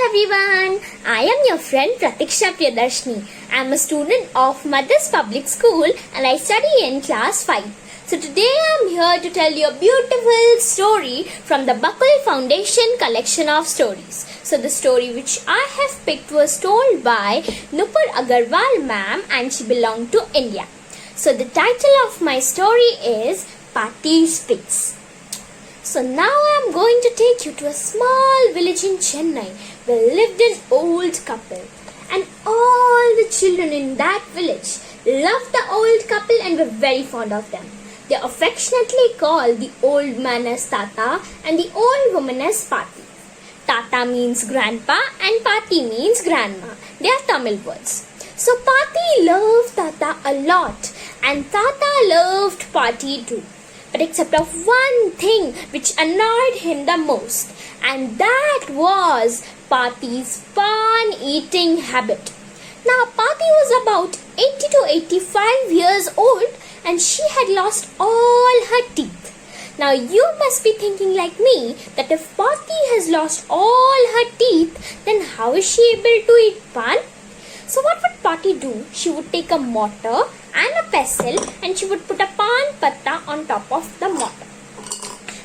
everyone, I am your friend Pratikshya Priyadarshini. I am a student of Mother's Public School and I study in class 5. So today I am here to tell you a beautiful story from the Buckle Foundation collection of stories. So the story which I have picked was told by Nupur Agarwal ma'am and she belonged to India. So the title of my story is Pati's Pigs. So now I am going to take you to a small village in Chennai where lived an old couple. And all the children in that village loved the old couple and were very fond of them. They affectionately called the old man as Tata and the old woman as Pati. Tata means grandpa and Pati means grandma. They are Tamil words. So Pati loved Tata a lot and Tata loved Pati too. But except of one thing which annoyed him the most, and that was Pati's pan eating habit. Now Pati was about 80 to 85 years old and she had lost all her teeth. Now you must be thinking like me that if Pati has lost all her teeth, then how is she able to eat pan? So what would Pati do? She would take a mortar and a pestle and she would put a pan patta on top of the mortar.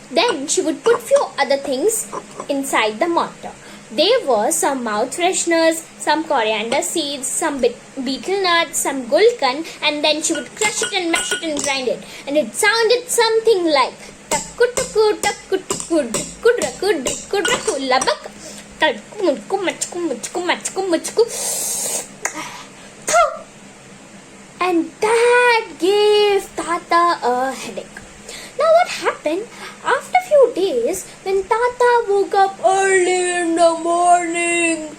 Then she would put few other things inside the mortar. There were some mouth fresheners, some coriander seeds, some betel nuts, some gulkan, and then she would crush it and mash it and grind it. And it sounded something like takku tukku takku tukku drikku drakku drikku drakku labak kalku mutku machku machku machku machku. And that gave Tata a headache. Now what happened? After a few days, when Tata woke up early in the morning,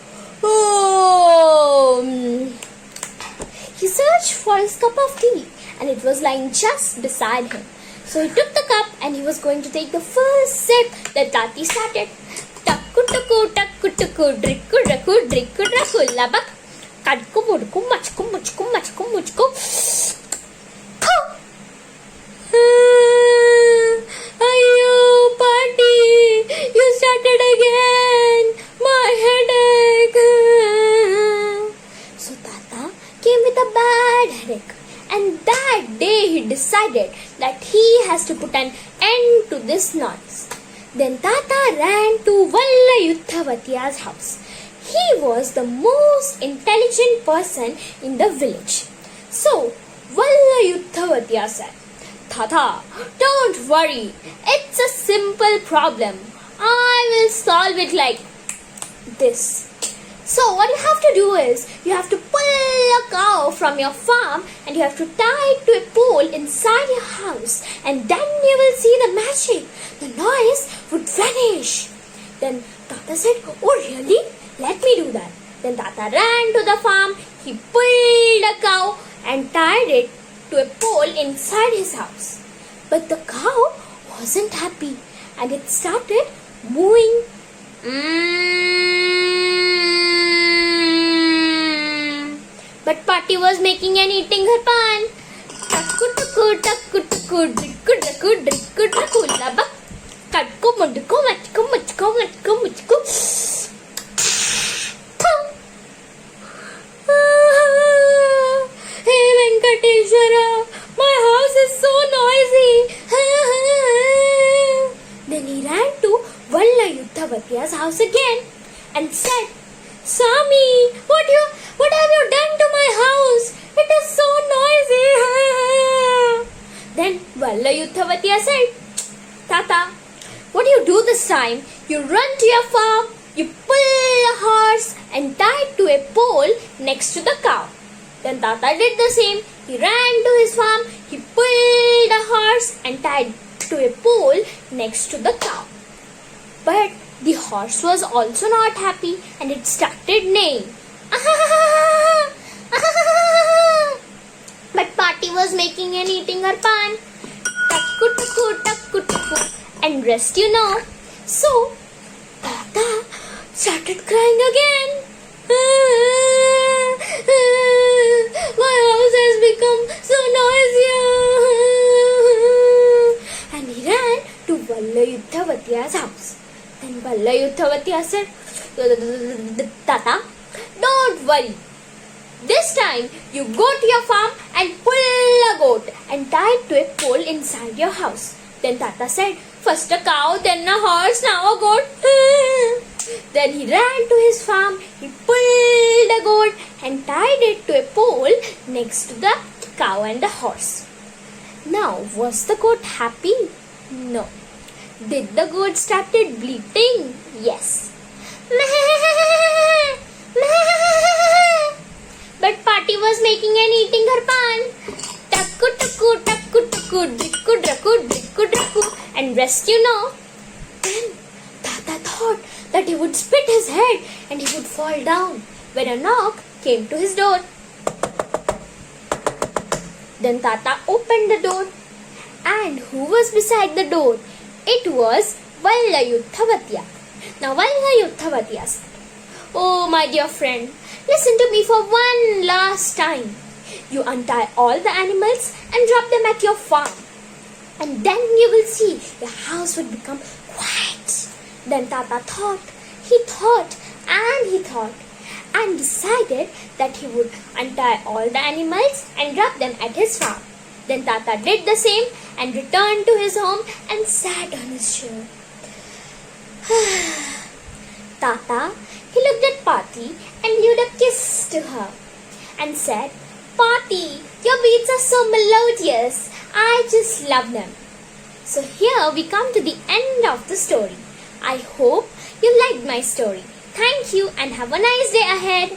he searched for his cup of tea and it was lying just beside him. So he took the cup and he was going to take the first sip that Tati started. Takku tukku takku tukku drikku drakku drikku drakku labak kadku mudku machku muchku machku muchku. Ayyo, Pati, you started again. My headache. So Tata came with a bad headache. And that day he decided that he has to put an end to this noise. Then Tata ran to Vallayutthavatiya's house. He was the most intelligent person in the village. So Vallayutthavatiya said, Tata, don't worry. It's a simple problem. I will solve it like this. So what you have to do is, you have to pull a cow from your farm and you have to tie it to a pole inside your house and then you will see the magic. The noise would vanish. Then Tata said, oh really? Let me do that. Then Tata ran to the farm. He pulled a cow and tied it to a pole inside his house. But the cow wasn't happy and it started mooing. But Pati was making and eating her pan. Takku tukku takku tukku drikku drakku drikku drakku labak kadku mudku machku machku machku machku. Hey Venkateshwara, my house is so noisy. Then he ran to Vallayutthavatiya's house again and said, Swami, what have you done to my house? It is so noisy. Then Vallayutthavatiya said, Tata, what do you do this time? You run to your farm, you pull a horse and tie it to a pole next to the cow. Then Tata did the same. He ran to his farm, he pulled a horse and tied to a pole next to the cow. But the horse was also not happy and it started neighing. But Pati was making and eating her pan. Takku tukku takku tukku and rest you know. So Tata started crying again. My house has become so noisy. And he ran to Vallayutthavatiya's house. Then Vallayutthavatiya said, Tata, don't worry. This time you go to your farm and pull a goat and tie it to a pole inside your house. Then Tata said, first a cow, then a horse, now a goat. Then he ran to his farm, he pulled a goat and tied it to a pole next to the cow and the horse. Now, was the goat happy? No. Did the goat started bleating? Yes. But Party was making and eating her pan. Takku takku takku takku drikku drakku drikku drakku. And rest you know. Then Tata thought that he would split his head and he would fall down when a knock came to his door. Then Tata opened the door. And who was beside the door? It was Vallayuddhavatya. Now Vallayuddhavatya said, oh my dear friend, listen to me for one last time. You untie all the animals and drop them at your farm. And then you will see your house would become quiet. Then Tata thought and decided that he would untie all the animals and drop them at his farm. Then Tata did the same and returned to his home and sat on his chair. Tata, he looked at Pati and blew a kiss to her and said, Pati, your beats are so melodious. I just love them. So here we come to the end of the story. I hope you liked my story. Thank you and have a nice day ahead.